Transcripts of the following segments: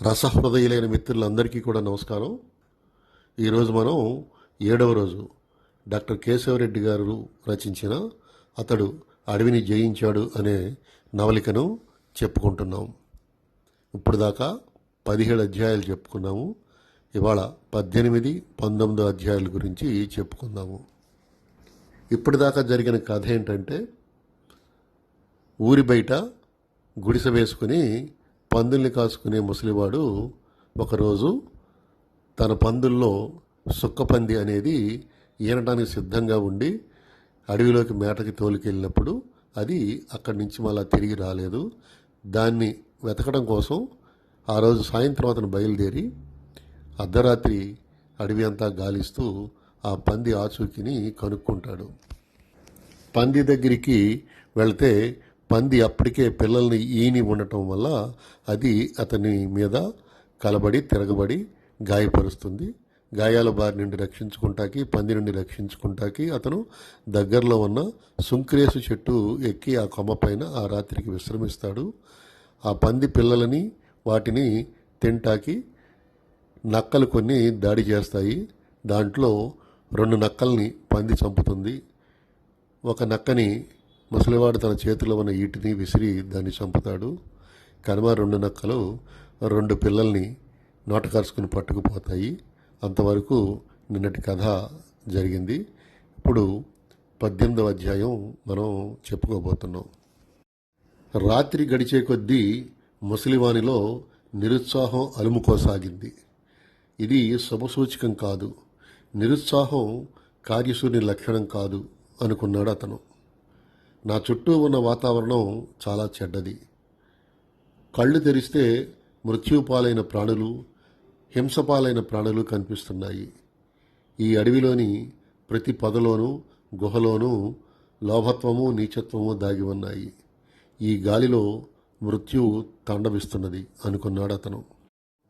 రసహృదయులైన మిత్రులందరికీ కూడా నమస్కారం. ఈరోజు మనం 7వ రోజు డాక్టర్ కేశవరెడ్డి గారు రచించిన అతడు అడవిని జయించాడు అనే నవలికను చెప్పుకుంటున్నాం. ఇప్పుడు దాకా 17 అధ్యాయాలు చెప్పుకున్నాము. ఇవాళ 18, 19 అధ్యాయాల గురించి చెప్పుకుందాము. ఇప్పటిదాకా జరిగిన కథ ఏంటంటే, ఊరి బయట గుడిసె వేసుకుని పందుల్ని కాసుకునే ముసలివాడు ఒకరోజు తన పందుల్లో సుక్కపంది అనేది ఈనటానికి సిద్ధంగా ఉండి అడవిలోకి మేటకి తోలుకెళ్ళినప్పుడు అది అక్కడి నుంచి మళ్ళా తిరిగి రాలేదు. దాన్ని వెతకడం కోసం ఆ రోజు సాయంత్రం అతను బయలుదేరి అర్ధరాత్రి అడవి అంతా గాలిస్తూ ఆ పంది ఆచూకీని కనుక్కుంటాడు. పంది దగ్గరికి వెళితే పంది అప్పటికే పిల్లల్ని ఈని ఉండటం వల్ల అది అతని మీద కలబడి తిరగబడి గాయపరుస్తుంది. గాయాల బారి నుండి రక్షించుకుంటాకి, పంది నుండి రక్షించుకుంటాకి అతను దగ్గరలో ఉన్న సుంక్రేసు చెట్టు ఎక్కి ఆ కొమ్మ పైన ఆ రాత్రికి విశ్రమిస్తాడు. ఆ పంది పిల్లలని వాటిని తింటాకి నక్కలు కొన్ని దాడి చేస్తాయి. దాంట్లో 2 నక్కల్ని పంది చంపుతుంది. ఒక నక్కని ముసలివాడు తన చేతిలో ఉన్న ఈటిని విసిరి దాన్ని చంపుతాడు. కనుమ 2 నక్కలు 2 పిల్లల్ని నోటకరుచుకుని పట్టుకుపోతాయి. అంతవరకు నిన్నటి కథ జరిగింది. ఇప్పుడు 18వ అధ్యాయం మనం చెప్పుకోబోతున్నాం. రాత్రి గడిచే కొద్దీ ముసలివానిలో నిరుత్సాహం అలుముకోసాగింది. ఇది శుభసూచకం కాదు, నిరుత్సాహం కార్యశూన్య లక్షణం కాదు అనుకున్నాడు అతను. నా చుట్టూ ఉన్న వాతావరణం చాలా చెడ్డది. కళ్ళు తెరిస్తే మృత్యుపాలైన ప్రాణులు, హింసపాలైన ప్రాణులు కనిపిస్తున్నాయి. ఈ అడవిలోని ప్రతి పొదలోనూ గుహలోనూ లోభత్వము, నీచత్వము దాగి ఉన్నాయి. ఈ గాలిలో మృత్యువు తాండవిస్తున్నది అనుకున్నాడు అతను.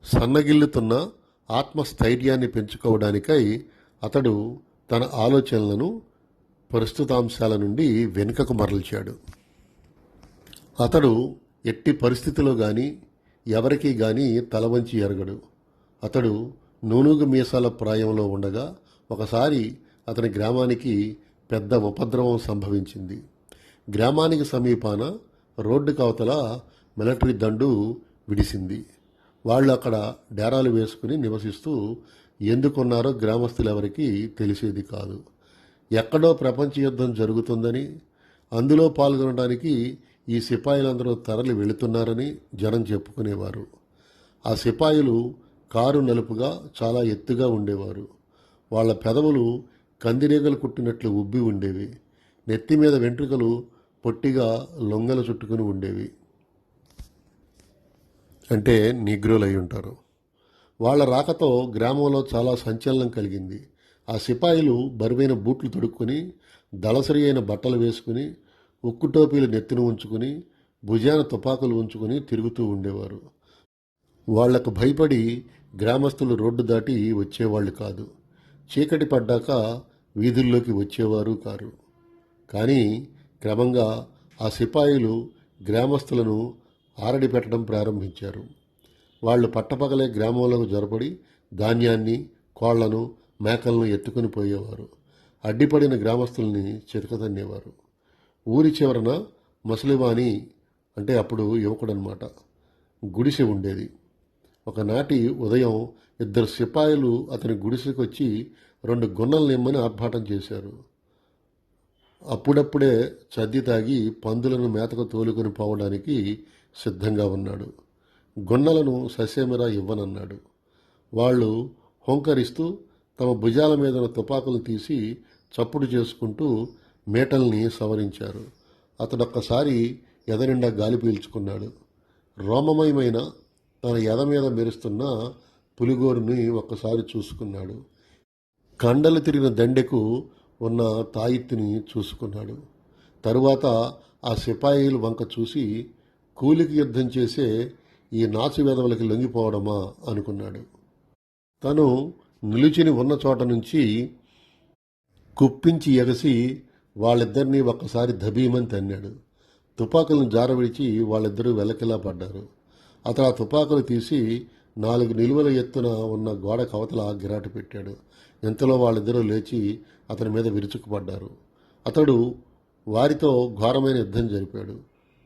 సన్నగిల్లుతున్న ఆత్మస్థైర్యాన్ని పెంచుకోవడానికై అతడు తన ఆలోచనలను ప్రస్తుతాంశాల నుండి వెనుకకు మరల్చాడు. అతడు ఎట్టి పరిస్థితిలో గాని ఎవరికీ గాని తలవంచి ఎరగడు. అతడు నూనూగు మీసాల ప్రాయంలో ఉండగా ఒకసారి అతని గ్రామానికి పెద్ద ఉపద్రవం సంభవించింది. గ్రామానికి సమీపాన రోడ్డు కవతల మిలిటరీ దండు విడిసింది. వాళ్ళు అక్కడ డేరాలు వేసుకుని నివసిస్తూ ఎందుకున్నారో గ్రామస్తులెవరికీ తెలిసేది కాదు. ఎక్కడో ప్రపంచ యుద్ధం జరుగుతుందని, అందులో పాల్గొనడానికి ఈ సిపాయిలందరూ తరలి వెళుతున్నారని జనం చెప్పుకునేవారు. ఆ సిపాయిలు కారు నలుపుగా చాలా ఎత్తుగా ఉండేవారు. వాళ్ళ పెదవులు కందిరీగలు కుట్టినట్లు ఉబ్బి ఉండేవి. నెత్తి మీద వెంట్రుకలు పొట్టిగా లొంగలు చుట్టుకుని ఉండేవి. అంటే నీగ్రోలు అయి ఉంటారు. వాళ్ళ రాకతో గ్రామంలో చాలా సంచలనం కలిగింది. ఆ సిపాయిలు బరువైన బూట్లు తొడుక్కొని, దళసరి అయిన బట్టలు వేసుకుని, ఉక్కు టోపీలు నెత్తిన ఉంచుకుని, భుజాన తుపాకులు ఉంచుకుని తిరుగుతూ ఉండేవారు. వాళ్లకు భయపడి గ్రామస్తులు రోడ్డు దాటి వచ్చేవాళ్ళు కాదు. చీకటి పడ్డాక వీధుల్లోకి వచ్చేవారు కారు. కానీ క్రమంగా ఆ సిపాయిలు గ్రామస్తులను ఆరడి పెట్టడం ప్రారంభించారు. వాళ్ళు పట్టపగలే గ్రామంలోకి జొరపడి ధాన్యాన్ని, కోళ్లను, మేకలను ఎత్తుకుని పోయేవారు. అడ్డిపడిన గ్రామస్తుల్ని చితకతన్నేవారు. ఊరి చివరన ముసలివాని, అంటే అప్పుడు యువకుడనమాట, గుడిసె ఉండేది. ఒకనాటి ఉదయం 2 సిపాయిలు అతని గుడిసెకి వచ్చి 2 గున్నలు నిమ్మని ఆర్భాటం చేశారు. అప్పుడప్పుడే చద్ది తాగి పందులను మేతకు తోలుకొని పోవడానికి సిద్ధంగా ఉన్నాడు. గున్నలను ససేమిరా ఇవ్వనన్నాడు. వాళ్ళు హోంకరిస్తూ తమ భుజాల మీద తుపాకులు తీసి చప్పుడు చేసుకుంటూ మేటల్ని సవరించారు. అతడొక్కసారి ఎదనిండా గాలి పీల్చుకున్నాడు. రోమమయమైన తన ఎద మీద మెరుస్తున్న పులిగోరుని ఒక్కసారి చూసుకున్నాడు. కండలు తిరిగిన దండెకు ఉన్న తాయిత్తిని చూసుకున్నాడు. తరువాత ఆ సిపాయిలు వంక చూసి, కూలికి యుద్ధం చేసే ఈ నాచు వెధవలకి లొంగిపోవడమా అనుకున్నాడు. తను నిలుచుని ఉన్న చోట నుంచి కుప్పించి ఎగసి వాళ్ళిద్దరినీ ఒక్కసారి ధబీమని తన్నాడు. తుపాకులను జారవిడిచి వాళ్ళిద్దరూ వెలకిలా పడ్డారు. అతడు ఆ తుపాకులు తీసి 4 నిలువల ఎత్తున ఉన్న గోడ కవతల గిరాటు పెట్టాడు. ఇంతలో వాళ్ళిద్దరూ లేచి అతని మీద విరుచుకుపడ్డారు. అతడు వారితో ఘోరమైన యుద్ధం జరిపాడు.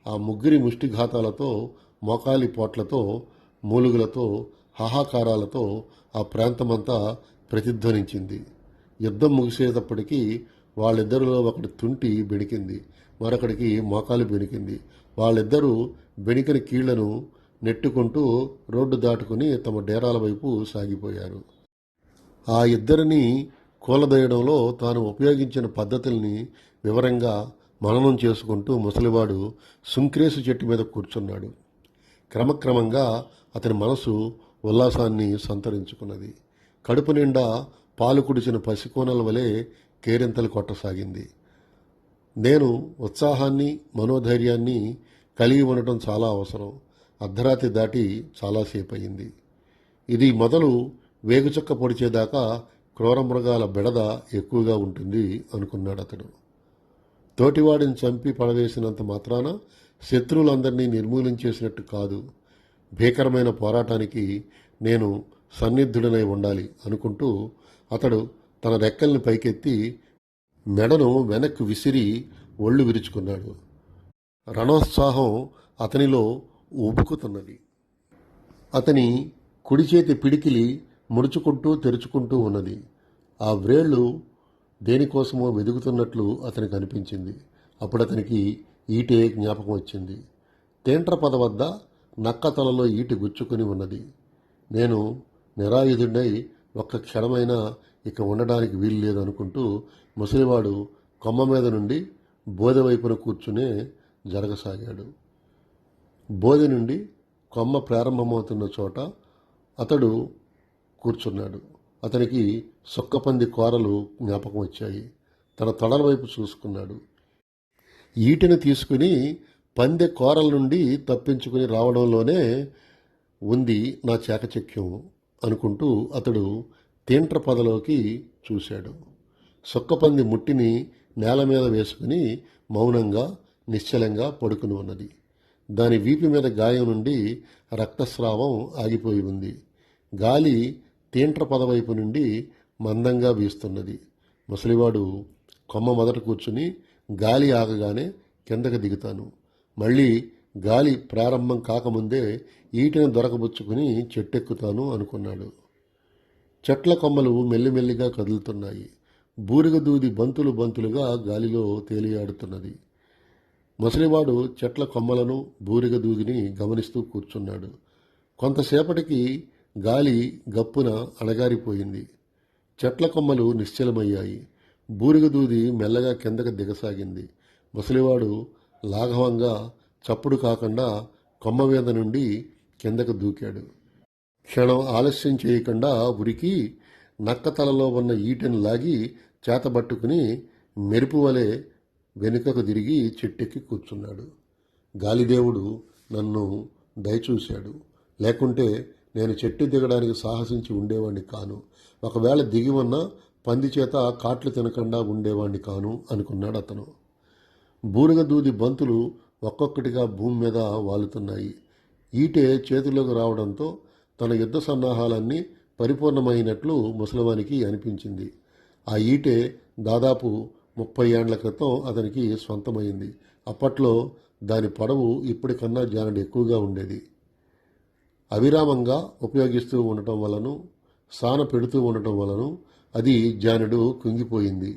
ఆ ముగ్గురి ముష్టిఘాతాలతో, మోకాలి పోట్లతో, మూలుగులతో, హాహాకారాలతో ఆ ప్రాంతమంతా ప్రతిధ్వనించింది. యుద్ధం ముగిసేటప్పటికీ వాళ్ళిద్దరిలో ఒకటి తుంటి బెణికింది, మరొకడికి మోకాలు బెణికింది. వాళ్ళిద్దరూ బెణికిన కీళ్లను నెట్టుకుంటూ రోడ్డు దాటుకుని తమ డేరాల వైపు సాగిపోయారు. ఆ ఇద్దరిని కూలదోయడంలో తాను ఉపయోగించిన పద్ధతుల్ని వివరంగా మననం చేసుకుంటూ ముసలివాడు సుంక్రేసు చెట్టు మీద కూర్చున్నాడు. క్రమక్రమంగా అతని మనసు ఉల్లాసాన్ని సంతరించుకున్నది. కడుపు నిండా పాలు కుడిచిన పసికోనల వలె కేరింతలు కొట్టసాగింది. నేను ఉత్సాహాన్ని, మనోధైర్యాన్ని కలిగి ఉండటం చాలా అవసరం. అర్ధరాత్రి దాటి చాలాసేపు అయింది. ఇది మొదలు వేగుచుక్క పొడిచేదాకా క్రూర మృగాల బెడద ఎక్కువగా ఉంటుంది అనుకున్నాడు అతడు. తోటివాడిని చంపి పడవేసినంత మాత్రాన శత్రువులందరినీ నిర్మూలించేసినట్టు కాదు. భీకరమైన పోరాటానికి నేను సన్నిధుడనై ఉండాలి అనుకుంటూ అతడు తన రెక్కల్ని పైకెత్తి మెడను వెనక్కు విసిరి ఒళ్ళు విరుచుకున్నాడు. రణోత్సాహం అతనిలో ఉబుకుతున్నది. అతని కుడి చేతి పిడికిలి ముడుచుకుంటూ తెరుచుకుంటూ ఉన్నది. ఆ వ్రేళ్లు దేనికోసమో వెదుగుతున్నట్లు అతనికి అనిపించింది. అప్పుడు అతనికి ఈటే జ్ఞాపకం వచ్చింది. తేంట్ర పద వద్ద నక్క తలలో ఈటి గుచ్చుకుని ఉన్నది. నేను నిరాయుధుడై ఒక్క క్షణమైనా ఇక ఉండడానికి వీలు లేదనుకుంటూ ముసలివాడు కొమ్మ మీద నుండి బోదె వైపున కూర్చునే జరగసాగాడు. బోదె నుండి కొమ్మ ప్రారంభమవుతున్న చోట అతడు కూర్చున్నాడు. అతనికి సొక్కపంది కూరలు జ్ఞాపకం వచ్చాయి. తన తొడల వైపు చూసుకున్నాడు. ఈటెను తీసుకుని పందె కూరల నుండి తప్పించుకుని రావడంలోనే ఉంది నా చాకచక్యం అనుకుంటూ అతడు తేంట్ర పదలోకి చూశాడు. సొక్కపంది ముట్టిని నేల మీద వేసుకుని మౌనంగా, నిశ్చలంగా పడుకుని ఉన్నది. దాని వీపు మీద గాయం నుండి రక్తస్రావం ఆగిపోయి ఉంది. గాలి తేంట్ర పదవైపు నుండి మందంగా వీస్తున్నది. ముసలివాడు కొమ్మ మొదట కూర్చుని గాలి ఆగగానే కిందకి దిగుతాను, మళ్ళీ గాలి ప్రారంభం కాకముందే ఈటెను దొరకబుచ్చుకుని చెట్టెక్కుతాను అనుకున్నాడు. చెట్ల కొమ్మలు మెల్లిమెల్లిగా కదులుతున్నాయి. బూరిగ దూది బంతులు బంతులుగా గాలిలో తేలియాడుతున్నది. ముసలివాడు చెట్ల కొమ్మలను, బూరిగ దూదిని గమనిస్తూ కూర్చున్నాడు. కొంతసేపటికి గాలి గప్పున అణగారిపోయింది. చెట్ల కొమ్మలు నిశ్చలమయ్యాయి. బూరిగ దూది మెల్లగా కిందకు దిగసాగింది. ముసలివాడు లాఘవంగా చప్పుడు కాకుండా కొమ్మ మీద నుండి కిందకు దూకాడు. క్షణం ఆలస్యం చేయకుండా ఉరికి నక్క తలలో ఉన్న ఈటెను లాగి చేతబట్టుకుని మెరుపు వలె వెనుకకు తిరిగి చెట్టెక్కి కూర్చున్నాడు. గాలిదేవుడు నన్ను దయచూశాడు. లేకుంటే నేను చెట్టు దిగడానికి సాహసించి ఉండేవాణ్ణి కాను. ఒకవేళ దిగి ఉన్న పంది చేత కాట్లు తినకుండా ఉండేవాణ్ణి కాను అనుకున్నాడు అతను. బూరిగ దూది బంతులు ఒక్కొక్కటిగా భూమి మీద వాలుతున్నాయి. ఈటె చేతిలోకి రావడంతో తన యుద్ధ సన్నాహాలన్నీ పరిపూర్ణమైనట్లు ముసలివానికి అనిపించింది. ఆ ఈటె దాదాపు 30 ఏండ్ల క్రితం అతనికి స్వంతమైంది. అప్పట్లో దాని పొడవు ఇప్పటికన్నా జానెడు ఎక్కువగా ఉండేది. అవిరామంగా ఉపయోగిస్తూ ఉండటం వలను, సాన పెడుతూ ఉండటం వలను అది జానెడు కుంగిపోయింది.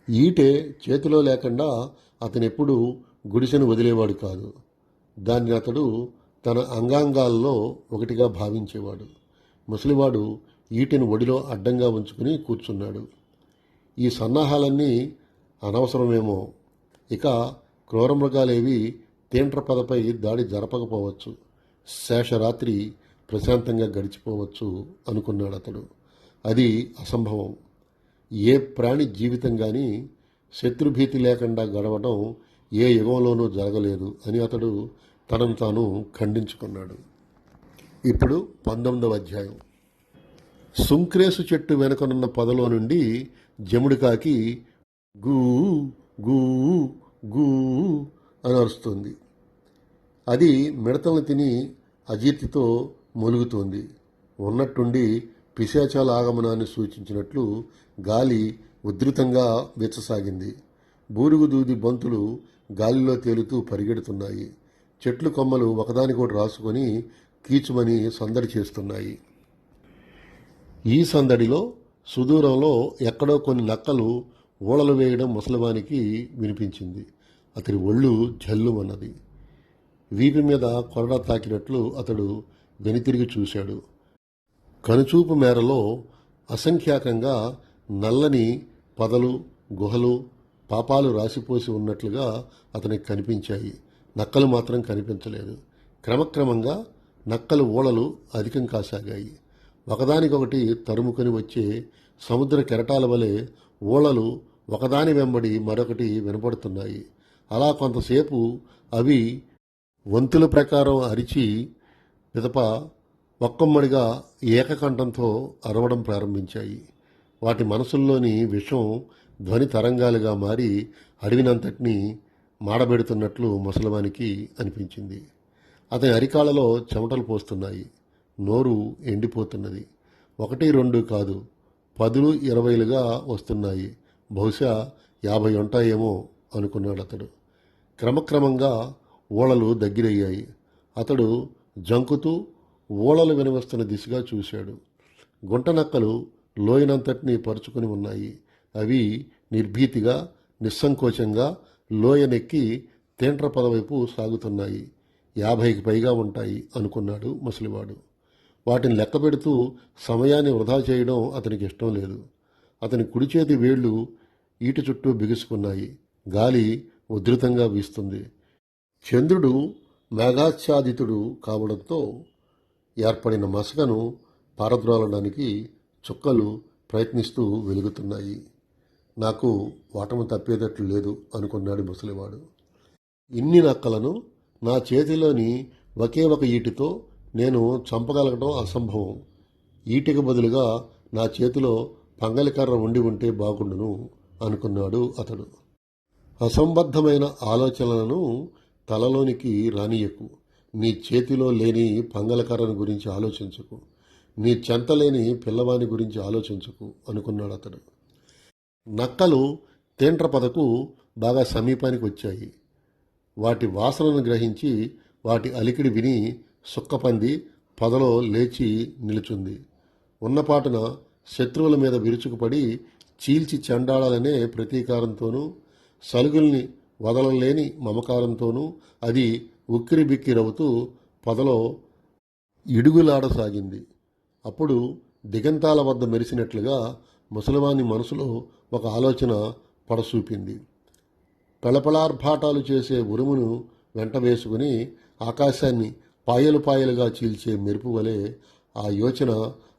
ఈటె చేతిలో లేకుండా అతనెప్పుడూ గుడిసెను వదిలేవాడు కాదు. దాన్ని అతడు తన అంగాంగాల్లో ఒకటిగా భావించేవాడు. ముసలివాడు ఈటెను ఒడిలో అడ్డంగా ఉంచుకుని కూర్చున్నాడు. ఈ సన్నాహాలన్నీ అనవసరమేమో. ఇక క్రూరమృగాలేవి తేంట్ర పదపై దాడి జరపకపోవచ్చు. శేషరాత్రి ప్రశాంతంగా గడిచిపోవచ్చు అనుకున్నాడు అతడు. అది అసంభవం. ఏ ప్రాణి జీవితం కానీ శత్రుభీతి లేకుండా గడవడం ఏ యుగంలోనూ జరగలేదు అని అతడు తనను తాను ఖండించుకున్నాడు. ఇప్పుడు 19వ అధ్యాయం. సుంక్రేసు చెట్టు వెనుకనున్న పొదలో నుండి జముడికాకి గూ గూ గూ అని అరుస్తుంది. అది మిడతలను తిని అజీర్తితో మొలుగుతోంది. ఉన్నట్టుండి పిశాచాల ఆగమనాన్ని సూచించినట్లు గాలి ఉధృతంగా వీచసాగింది. బూరుగు దూది బంతులు గాలిలో తేలుతూ పరిగెడుతున్నాయి. చెట్లు కొమ్మలు ఒకదానికోటి రాసుకొని కీచుమని సందడి చేస్తున్నాయి. ఈ సందడిలో సుదూరంలో ఎక్కడో కొన్ని నక్కలు ఊళలు వేయడం ముసలివానికి వినిపించింది. అతడి ఒళ్ళు జల్లుమన్నది. వీపు మీద కొరడా తాకినట్లు అతడు వెనుతిరిగి చూశాడు. కనుచూపు మేరలో అసంఖ్యాకంగా నల్లని పదలు, గుహలు, పాపాలు రాసిపోసి ఉన్నట్లుగా అతనికి కనిపించాయి. నక్కలు మాత్రం కనిపించలేదు. క్రమక్రమంగా నక్కలు ఊళలు అధికం కాసాగాయి. ఒకదానికొకటి తరుముకొని వచ్చే సముద్ర కెరటాల వలె ఊళలు ఒకదాని వెంబడి మరొకటి వినపడుతున్నాయి. అలా కొంతసేపు అవి వంతుల ప్రకారం అరిచి పిదప ఒక్కమ్మడిగా ఏకకంఠంతో అరవడం ప్రారంభించాయి. వాటి మనసుల్లోని విషం ధ్వని తరంగాలుగా మారి అడవినంతటినీ మాడబెడుతున్నట్లు ముసలివానికి అనిపించింది. అతని అరికాళ్ళలో చెమటలు పోస్తున్నాయి. నోరు ఎండిపోతున్నది. 1, 2 కాదు, 10, 20లుగా వస్తున్నాయి. బహుశా 50 ఉంటాయేమో అనుకున్నాడు అతడు. క్రమక్రమంగా ఊళలు దగ్గరయ్యాయి. అతడు జంకుతూ ఊళలు వినవస్తున్న దిశగా చూశాడు. గుంటనక్కలు లోయనంతటినీ పరుచుకుని ఉన్నాయి. అవి నిర్భీతిగా, నిస్సంకోచంగా లోయనెక్కి తేంట్ర పదవైపు సాగుతున్నాయి. 50కి పైగా ఉంటాయి అనుకున్నాడు ముసలివాడు. వాటిని లెక్క పెడుతూ సమయాన్ని వృధా చేయడం అతనికి ఇష్టం లేదు. అతని కుడి చేతి వేళ్లు ఈటి చుట్టూ బిగుసుకున్నాయి. గాలి ఉధృతంగా వీస్తుంది. చంద్రుడు మేఘాచ్ఛాదితుడు కావడంతో ఏర్పడిన మసకను పారద్రోలడానికి చుక్కలు ప్రయత్నిస్తూ వెలుగుతున్నాయి. నాకు వాటము తప్పేటట్లు లేదు అనుకున్నాడు ముసలివాడు. ఇన్ని నక్కలను నా చేతిలోని ఒకే ఒక ఈటితో నేను చంపగలగడం అసంభవం. ఈటికి బదులుగా నా చేతిలో పంగలికర్ర ఉండి ఉంటే బాగుండును అనుకున్నాడు అతడు. అసంబద్ధమైన ఆలోచనలను తలలోనికి రానియకు. నీ చేతిలో లేని పంగలకర్రను గురించి ఆలోచించకు. నీ చెంతలేని పిల్లవాని గురించి ఆలోచించకు అనుకున్నాడు అతడు. నక్కలు తేంట్ర పదకు బాగా సమీపానికి వచ్చాయి. వాటి వాసనను గ్రహించి వాటి అలికిడి విని సుక్కపంది పొదలో లేచి నిలుచుంది. ఉన్నపాటున శత్రువుల మీద విరుచుకుపడి చీల్చి చెండాడాలనే ప్రతీకారంతోనూ, సలుగుల్ని వదలలేని మమకారంతోనూ అది ఉక్కిరి బిక్కిరవుతూ పొదలో ఇడుగులాడసాగింది. అప్పుడు దిగంతాల వద్ద మెరిసినట్లుగా ముసలివాని మనసులో ఒక ఆలోచన పడసూపింది. పెళపళార్భాటాలు చేసే ఉరుమును వెంట వేసుకుని ఆకాశాన్ని పాయలు పాయలుగా చీల్చే మెరుపు వలె ఆ యోచన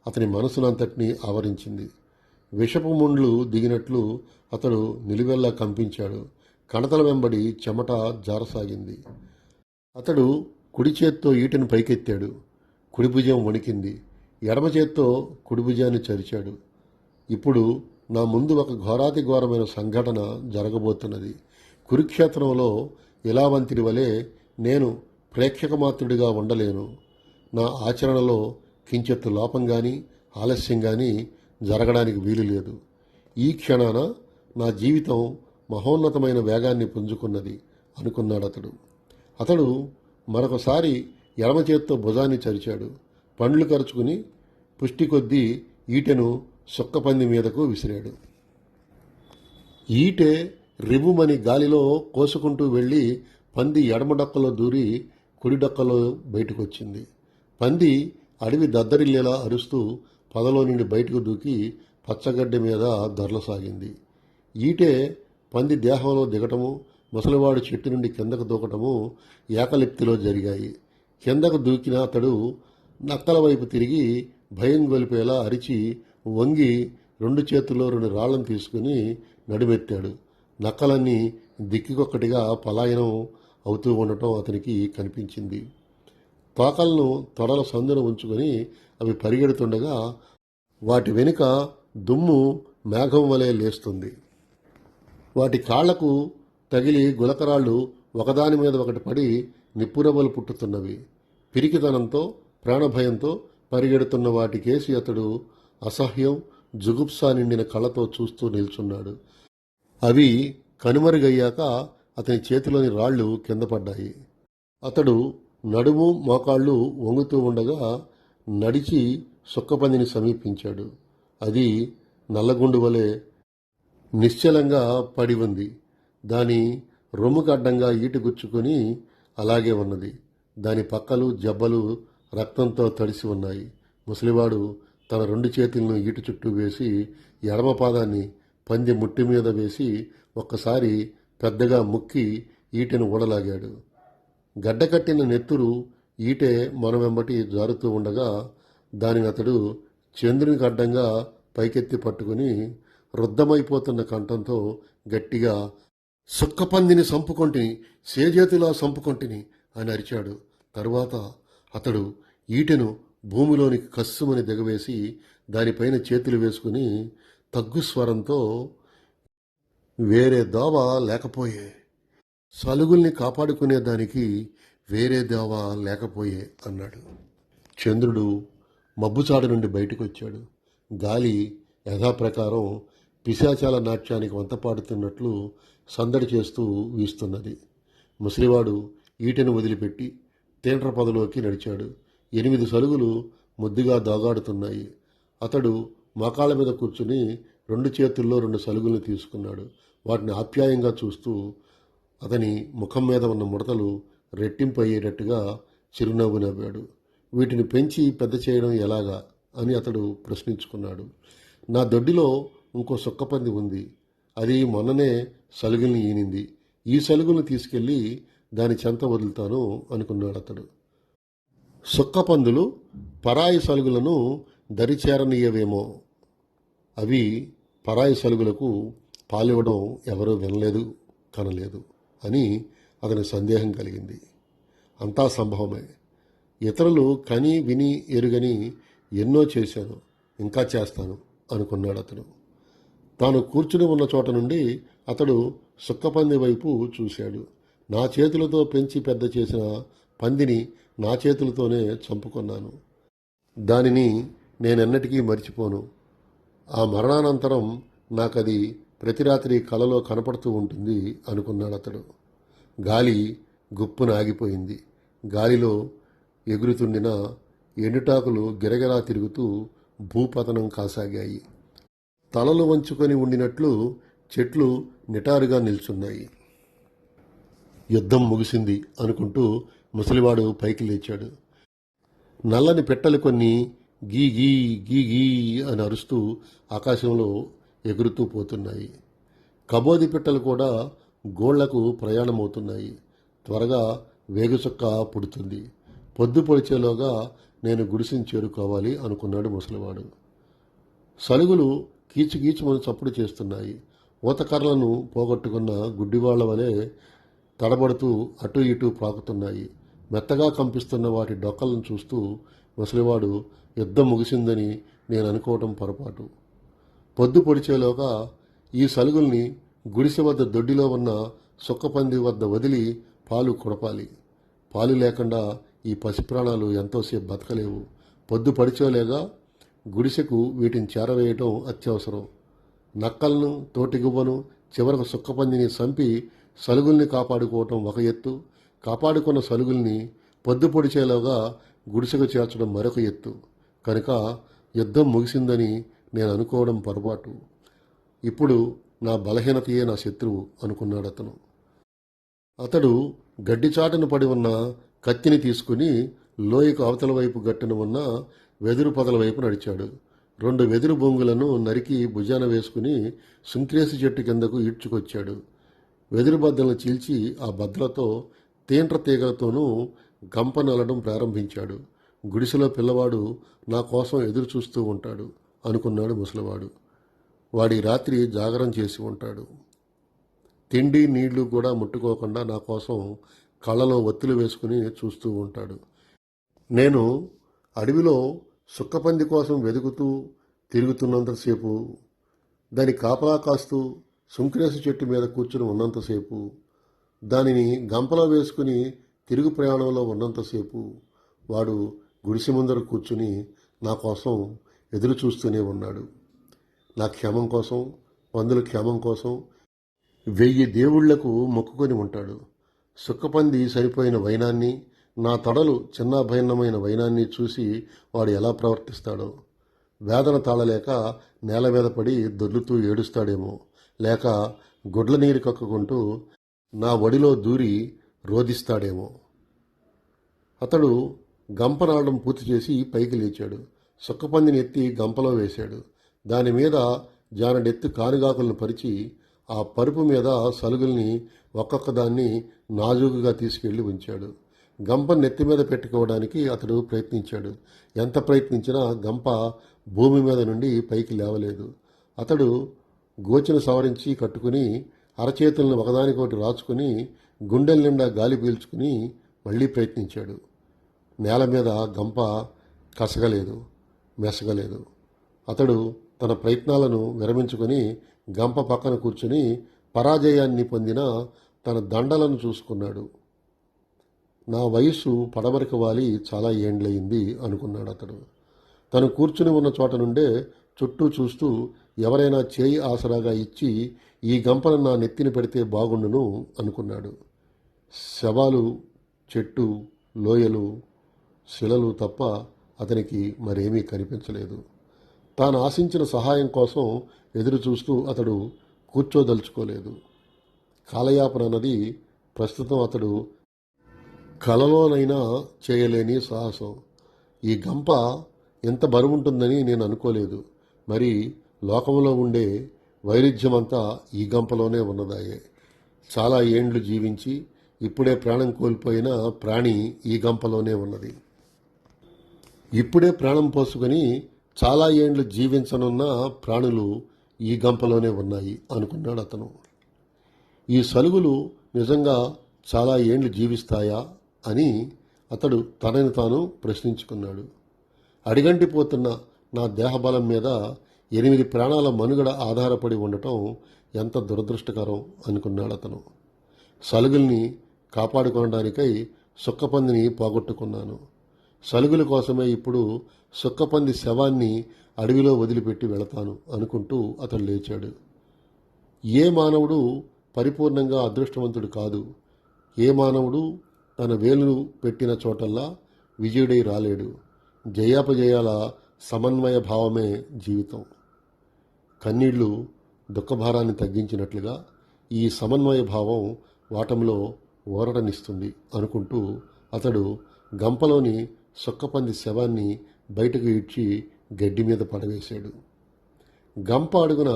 అతని మనసునంతటినీ ఆవరించింది. విషపు ముండ్లు దిగినట్లు అతడు నిలువెల్లా కంపించాడు. కణతల వెంబడి చెమట జారసాగింది. అతడు కుడి చేత్తో ఈటను పైకెత్తాడు. కుడి భుజం వణికింది. ఎడమ చేత్తో కుడి భుజాన్ని చరిచాడు. ఇప్పుడు నా ముందు ఒక ఘోరాతి ఘోరమైన సంఘటన జరగబోతున్నది. కురుక్షేత్రంలో ఇలావంతిని వలె నేను ప్రేక్షకమాత్రుడిగా ఉండలేను. నా ఆచరణలో కించెత్తు లోపం కానీ ఆలస్యం కానీ జరగడానికి వీలు లేదు. ఈ క్షణాన నా జీవితం మహోన్నతమైన వేగాన్ని పుంజుకున్నది అనుకున్నాడు అతడు మరొకసారి ఎడమ చేత్తో భుజాన్ని చరిచాడు. పండ్లు కరుచుకుని పుష్టి కొద్దీ ఈటెను సుక్కపంది మీదకు విసిరాడు. ఈటె రిబుమని గాలిలో కోసుకుంటూ వెళ్ళి పంది ఎడమ డొక్కలో దూరి కుడి డొక్కలో బయటకొచ్చింది. పంది అడవి దద్దరిల్లేలా అరుస్తూ పొదలో నుండి బయటకు దూకి పచ్చగడ్డి మీద దొరలసాగింది. ఈటే పంది దేహంలో దిగటము, ముసలివాడు చెట్టు నుండి కిందకు దూకటము ఏకలిప్తిలో జరిగాయి. కిందకు దూకిన అతడు నక్కల వైపు తిరిగి భయం గొలిపేలా అరిచి వంగి 2 చేతుల్లో 2 రాళ్లను తీసుకుని నడుమెత్తాడు. నక్కలన్నీ దిక్కికొక్కటిగా పలాయనం అవుతూ ఉండటం అతనికి కనిపించింది. తోకలను తొడల సందున ఉంచుకొని అవి పరిగెడుతుండగా వాటి వెనుక దుమ్ము మేఘం వలె లేస్తుంది. వాటి కాళ్లకు తగిలి గులకరాళ్ళు ఒకదాని మీద ఒకటి పడి నిప్పురవ్వలు పుట్టుతున్నవి. పిరికితనంతో ప్రాణభయంతో పరిగెడుతున్న వాటికేసి అతడు అసహ్యం జుగుప్సా నిండిన కళ్ళతో చూస్తూ నిల్చున్నాడు. అవి కనుమరుగయ్యాక అతని చేతిలోని రాళ్ళు కింద పడ్డాయి. అతడు నడుము మోకాళ్ళు వంగుతూ ఉండగా నడిచి సుక్కపందిని సమీపించాడు. అది నల్లగుండు వలె నిశ్చలంగా పడి ఉంది. దాని రొమ్ముకు అడ్డంగా ఈటు గుచ్చుకొని అలాగే ఉన్నది. దాని పక్కలు జబ్బలు రక్తంతో తడిసి ఉన్నాయి. ముసలివాడు తన 2 చేతులను ఈటు చుట్టూ వేసి ఎడమ పాదాన్ని పంది ముట్టి మీద వేసి ఒక్కసారి పెద్దగా ముక్కి ఈటెను ఊడలాగాడు. గడ్డకట్టిన నెత్తురు ఈటె మన వెంబటి జారుతూ ఉండగా దానిని అతడు చంద్రునికి అడ్డంగా పైకెత్తి పట్టుకుని రుద్దమైపోతున్న కంఠంతో గట్టిగా సుక్కపందిని సంపుకొంటిని, సేజేతిలా సంపుకొంటిని అని అరిచాడు. తరువాత అతడు ఈటెను భూమిలోనికి కస్సుమని దిగవేసి దానిపైన చేతులు వేసుకుని తగ్గు స్వరంతో, వేరే దోవ లేకపోయే, సలుగుల్ని కాపాడుకునేదానికి వేరే దోవ లేకపోయే అన్నాడు. చంద్రుడు మబ్బుచాడు నుండి బయటకు వచ్చాడు. గాలి యథాప్రకారం పిశాచాల నాట్యానికి వంతపాడుతున్నట్లు సందడి చేస్తూ వీస్తున్నది. ముసలివాడు ఈటెను వదిలిపెట్టి తేంట్ర పొదలోకి నడిచాడు. 8 సలుగులు ముద్దుగా దాగాడుతున్నాయి. అతడు మోకాళ్ళ మీద కూర్చుని 2 చేతుల్లో 2 సలుగుల్ని తీసుకున్నాడు. వాటిని ఆప్యాయంగా చూస్తూ అతని ముఖం మీద ఉన్న ముడతలు రెట్టింపు అయ్యేటట్టుగా చిరునవ్వు నవ్వాడు. వీటిని పెంచి పెద్ద చేయడం ఎలాగా అని అతడు ప్రశ్నించుకున్నాడు. నా దొడ్డిలో ఇంకో సుక్కపంది ఉంది. అది మొన్ననే సలుగుల్ని ఈనింది. ఈ సలుగుల్ని తీసుకెళ్ళి దాని చెంత వదులుతాను అనుకున్నాడు అతడు. సుక్కపందులు పరాయి సలుగులను దరిచేరనీయవేమో. అవి పరాయి సలుగులకు పాలివ్వడం ఎవరూ వినలేదు కనలేదు అని అతని సందేహం కలిగింది. అంతా సంభవమే. ఇతరులు కని విని ఎరుగని ఎన్నో చేశాను, ఇంకా చేస్తాను అనుకున్నాడు అతడు. తాను కూర్చుని ఉన్న చోట నుండి అతడు సుక్కపంది వైపు చూశాడు. నా చేతులతో పెంచి పెద్ద చేసిన పందిని నా చేతులతోనే చంపుకున్నాను. దానిని నేనెన్నటికీ మర్చిపోను. ఆ మరణానంతరం నాకది ప్రతి రాత్రి కలలో కనపడుతూ ఉంటుంది అనుకున్నాడు అతడు. గాలి గుప్పున ఆగిపోయింది. గాలిలో ఎగురుతుండిన ఎండుటాకులు గిరగిరా తిరుగుతూ భూపతనం కాసాగాయి. తలలు వంచుకొని ఉండినట్లు చెట్లు నిటారుగా నిల్చున్నాయి. యుద్ధం ముగిసింది అనుకుంటూ ముసలివాడు పైకి లేచాడు. నల్లని పెట్టెలు కొన్ని గీ గీ గీ గీ అని అరుస్తూ ఆకాశంలో ఎగురుతూ పోతున్నాయి. కబోది పిట్టలు కూడా గోళ్లకు ప్రయాణమవుతున్నాయి. త్వరగా వేగుచుక్క పుడుతుంది. పొద్దు పొడిచేలోగా నేను గుడిసిని చేరుకోవాలి అనుకున్నాడు ముసలివాడు. సలుగులు కీచుకీచుమని చప్పుడు చేస్తున్నాయి. ఊతకర్రలను పోగొట్టుకున్న గుడ్డివాళ్ల వలె తడబడుతూ అటు ఇటు ప్రాకుతున్నాయి. మెత్తగా కంపిస్తున్న వాటి డొక్కలను చూస్తూ ముసలివాడు యుద్ధం ముగిసిందని నేను అనుకోవటం పొరపాటు. పొద్దు పొడిచేలోగా ఈ సలుగుల్ని గుడిసె వద్ద దొడ్డిలో ఉన్న సుక్కపంది వద్ద వదిలి పాలు కొడపాలి. పాలు లేకుండా ఈ పసిప్రాణాలు ఎంతోసేపు బతకలేవు. పొద్దు పడిచేలేగా గుడిసెకు వీటిని చేరవేయటం అత్యవసరం. నక్కలను, తోటిగువ్వను, చివరకు సుక్కపందిని చంపి సలుగుల్ని కాపాడుకోవటం ఒక ఎత్తు. కాపాడుకున్న సలుగుల్ని పొద్దు పొడిచేలోగా గుడిసెకు చేర్చడం మరొక ఎత్తు. కనుక యుద్ధం ముగిసిందని నేను అనుకోవడం పొరపాటు. ఇప్పుడు నా బలహీనతయే నా శత్రువు అనుకున్నాడు అతను. అతడు గడ్డి చాటును పడి ఉన్న కత్తిని తీసుకుని లోయకు అవతల వైపు గట్టున ఉన్న వెదురు పొదల వైపు నడిచాడు. 2 వెదురు బొంగులను నరికి భుజాన వేసుకుని సుంక్రేసి చెట్టు కిందకు ఈడ్చుకొచ్చాడు. వెదురు బద్దలను చీల్చి ఆ బద్దలతో తేంట్ర తీగలతోనూ గంప నల్లడం ప్రారంభించాడు. గుడిసెలో పిల్లవాడు నా కోసం ఎదురు చూస్తూ ఉంటాడు అనుకున్నాడు ముసలివాడు. వాడి రాత్రి జాగరం చేసి ఉంటాడు. తిండి నీళ్లు కూడా ముట్టుకోకుండా నా కోసం కళ్ళలో ఒత్తులు వేసుకుని చూస్తూ ఉంటాడు. నేను అడవిలో సుక్కపంది కోసం వెతుకుతూ తిరుగుతున్నంతసేపు, దాని కాపలా కాస్తూ సుంక్రేసు చెట్టు మీద కూర్చుని ఉన్నంతసేపు, దానిని గంపలో వేసుకుని తిరుగు ప్రయాణంలో ఉన్నంతసేపు, వాడు గుడిసె ముందర కూర్చుని నా కోసం ఎదురు చూస్తూనే ఉన్నాడు. నా క్షేమం కోసం, పందుల క్షేమం కోసం 1000 దేవుళ్లకు మొక్కుకొని ఉంటాడు. సుక్కపంది సరిపోయిన వైనాన్ని, నా తొడలు చిన్నాభిన్నమైన వైనాన్ని చూసి వాడు ఎలా ప్రవర్తిస్తాడో. వేదన తాళలేక నేల మీద పడి దొర్లుతూ ఏడుస్తాడేమో, లేక గుడ్ల నీరు కక్కుకుంటూ నా ఒడిలో దూరి రోదిస్తాడేమో. అతడు గంప నాడడం పూర్తి చేసి పైకి లేచాడు. సుక్కపందిని ఎత్తి గంపలో వేశాడు. దాని మీద జానడెత్తు కానుగాకులను పరిచి ఆ పరుపు మీద సలుగుల్ని ఒక్కొక్క దాన్ని నాజూకుగా తీసుకెళ్లి ఉంచాడు. గంప నెత్తి మీద పెట్టుకోవడానికి అతడు ప్రయత్నించాడు. ఎంత ప్రయత్నించినా గంప భూమి మీద నుండి పైకి లేవలేదు. అతడు గోచెను సవరించి కట్టుకుని అరచేతులను ఒకదానికొకటి రాచుకుని గుండెల నిండా గాలి పీల్చుకుని మళ్ళీ ప్రయత్నించాడు. నేల మీద గంప కసగలేదు, మెసగలేదు. అతడు తన ప్రయత్నాలను విరమించుకొని గంప పక్కన కూర్చుని పరాజయాన్ని పొందిన తన దండలను చూసుకున్నాడు. నా వయస్సు పడమరికి వాలి చాలా ఏండ్లయింది అనుకున్నాడు అతడు. తను కూర్చుని ఉన్న చోట నుండే చుట్టూ చూస్తూ ఎవరైనా చేయి ఆసరాగా ఇచ్చి ఈ గంపను నా నెత్తిన పెడితే బాగుండును అనుకున్నాడు. శవాలు, చెట్టు, లోయలు, శిలలు తప్ప అతనికి మరేమీ కనిపించలేదు. తాను ఆశించిన సహాయం కోసం ఎదురు చూస్తూ అతడు కూర్చోదలుచుకోలేదు. కాలయాపన అన్నది ప్రస్తుతం అతడు కలలోనైనా చేయలేని సాహసం. ఈ గంప ఎంత బరువుంటుందని నేను అనుకోలేదు. మరి లోకంలో ఉండే వైరుధ్యమంతా ఈ గంపలోనే ఉన్నదాయే. చాలా ఏండ్లు జీవించి ఇప్పుడే ప్రాణం కోల్పోయిన ప్రాణి ఈ గంపలోనే ఉన్నది. ఇప్పుడే ప్రాణం పోసుకొని చాలా ఏండ్లు జీవించనున్న ప్రాణులు ఈ గంపలోనే ఉన్నాయి అనుకున్నాడు అతను. ఈ సలుగులు నిజంగా చాలా ఏండ్లు జీవిస్తాయా అని అతడు తనని తాను ప్రశ్నించుకున్నాడు. అడిగంటిపోతున్న నా దేహబలం మీద 8 ప్రాణాల మనుగడ ఆధారపడి ఉండటం ఎంత దురదృష్టకరం అనుకున్నాడు అతను. సలుగుల్ని కాపాడుకోవడానికై సుక్కపందిని పోగొట్టుకున్నాను. సలుగుల కోసమే ఇప్పుడు సుక్కపంది శవాన్ని అడవిలో వదిలిపెట్టి వెళతాను అనుకుంటూ అతడు లేచాడు. ఏ మానవుడు పరిపూర్ణంగా అదృష్టవంతుడు కాదు. ఏ మానవుడు తన వేలును పెట్టిన చోటల్లా విజయుడై రాలేడు. జయాపజయాల సమన్వయ భావమే జీవితం. కన్నీళ్లు దుఃఖభారాన్ని తగ్గించినట్లుగా ఈ సమన్వయ భావం వాటంలో ఊరటనిస్తుంది అనుకుంటూ అతడు గంపలోని సుక్కపంది శవాన్ని బయటకు ఈడ్చి గడ్డి మీద పడవేశాడు. గంప అడుగున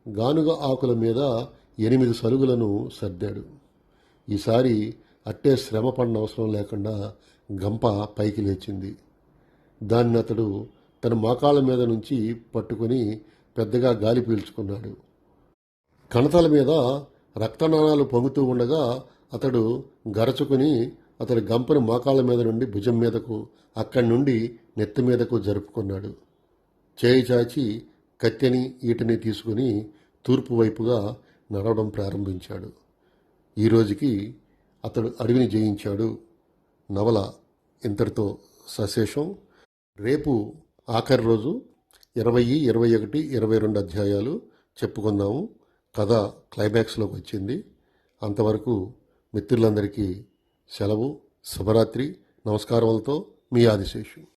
గానుగ ఆకుల మీద 8 సలుగులను సర్దాడు. ఈసారి అట్టే శ్రమ పడనవసరం లేకుండా గంప పైకి లేచింది. దాన్ని అతడు తన మోకాళ్ళ మీద నుంచి పట్టుకుని పెద్దగా గాలి పీల్చుకున్నాడు. కణతల మీద రక్తనాళాలు పొంగుతూ ఉండగా అతడు గరచుకుని అతడి గంపను మోకాళ్ళ మీద నుండి భుజం మీదకు, అక్కడి నుండి నెత్తి మీదకు జరుపుకున్నాడు. చేయి చాచి కత్తెని ఈటని తీసుకుని తూర్పు వైపుగా నడవడం ప్రారంభించాడు. ఈరోజుకి అతడు అడవిని జయించాడు. నవల ఇంతటితో సశేషం. రేపు ఆఖరి రోజు 20, 21, 22 అధ్యాయాలు చెప్పుకుందాము. కథ క్లైమాక్స్లోకి వచ్చింది. అంతవరకు మిత్రులందరికీ సెలవు. శుభరాత్రి. నమస్కారములతో మీ ఆదిశేషు.